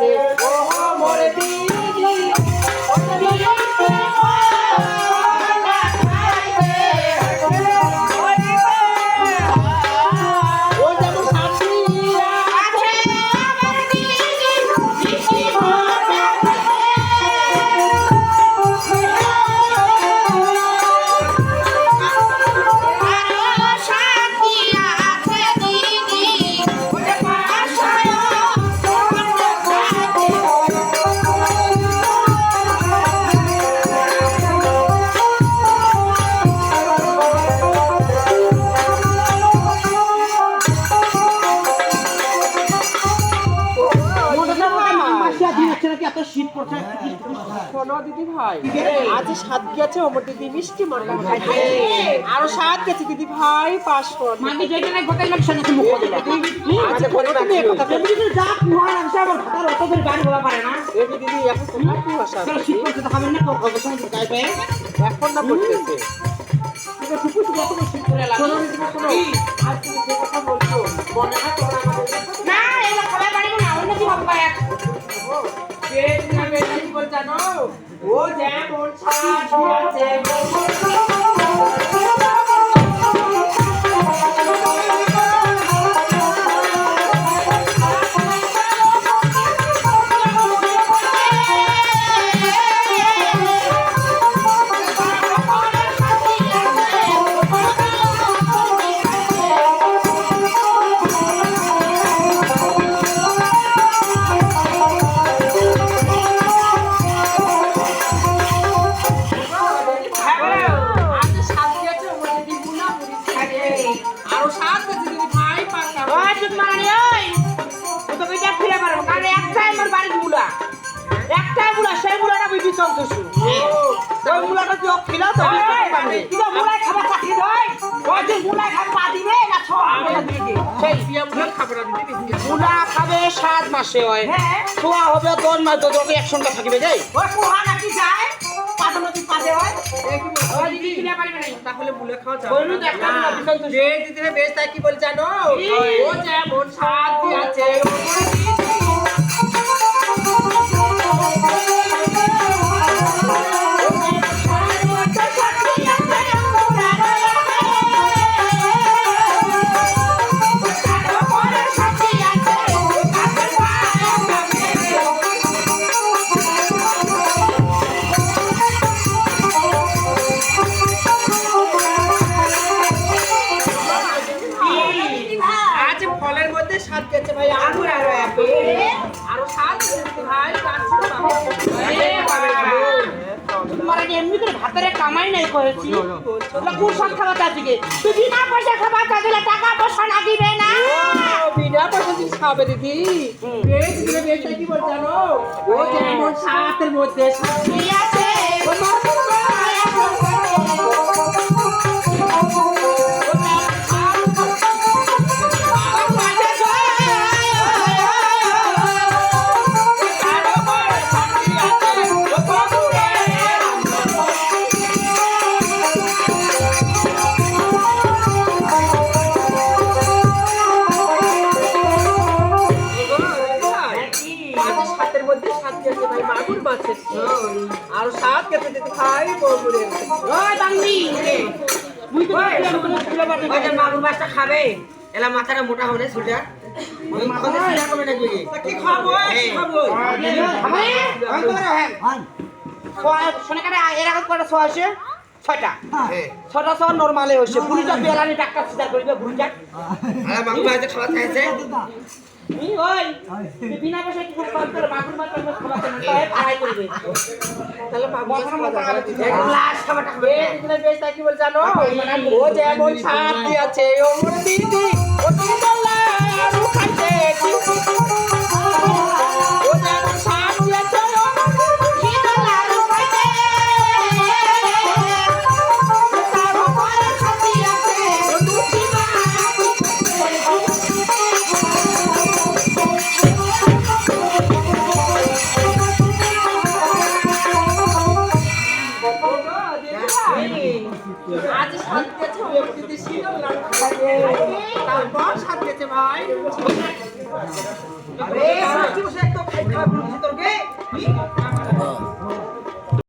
আছে ও মোর দিদি ও দিদি দিদি ভাই আজ সাত গেছে ওমর দিদি মিষ্টি মান্না খাইছে আর সাত গেছে দিদি ভাই পাসপোর্ট মানে যেটা না গোটাই লাগ শুনে মুখ দিলা আচ্ছা করে তুমি কথা তুমি যা কুহার আনছে আমার খাতার অত করে গাড়ি বলা পারে না এই দিদি এখন তোমার কি ভাষা চলো শীত করতে তো খাবেন না কবে সময় গায় পায় এখন না করতেছে তুমি টুকু টুকু কত শীত করে লাগে শোনো দিদি শোনো আজ তুমি যে কথা বলছো মনে হয় তোমরা আমাদের না এলা খাবার বাড়ি না অন্য কি হবে এক জানো ও যেমন সাথী আছে মাসে হয় খোয়া হবে 10 মাস তো তোকে একসঙ্গে থাকিবে যাই ওই কোহা নাকি যায় পাদনতি পাদে হয় এই কি ওই দিদি কিনা পারবে না তাহলে বুলে খাওয়া যাবে বলু দেখলাম না বিশাল তো যে দিদিরে বেশ তাই কি বল জানো ও যেমন সাত দি আছে কামাই নাই করেছি কোন সব খাবার চাচ্ছি তুই বিনা পয়সা খাবার চাচ্ছি টাকা পয়সা না দিবে না বিনা পয়সা দিস খাবে দিদি বেশ দিলে বেশ কি বল জানো ও যেমন সাতের মধ্যে সাথী আছে আর সাত কেটে দিতে খাই বড়বড়ে ওই বাংলি মুই তো ওই মাগুর মাছটা খাবে এলা মাথাটা মোটা হবে ছুটা ওই মাথাটা সিধা করবে না কি খাবো খাবো আমি করে হ্যাঁ শুনে কাটা এর আগে কয়টা ছ আসে ছয়টা ছটা ছ নরমালে হইছে বুড়িটা বেলানি ডাক্তার সিধা করিবে বুড়িটা আরে মাগুর মাছ খাওয়া খাইছে ওই বিনা পয়সা কি করে কাজ করে মাগুর মাছ খাবার না তাই আড়াই করবে তাহলে মাগুর মাছ খাওয়া দিতে গ্লাস খাবারটা খাবে দিদিনা বেশ তাই কি বল জানো ও যেমন সাথী আছে ও মোর দিদি ও তুমি বললা আর খাইতে ও যেমন সাথী আছে ও কি বললা আর খাইতে তার উপরে সাথী আছে ও তুমি आज साथ গেছে ওই দিদি শীতল লাড়ু খাইয়ে তারপর সাথ গেছে ভাই আরে সাথী বসে একটু খাইতে আমার কোনো কিছু তো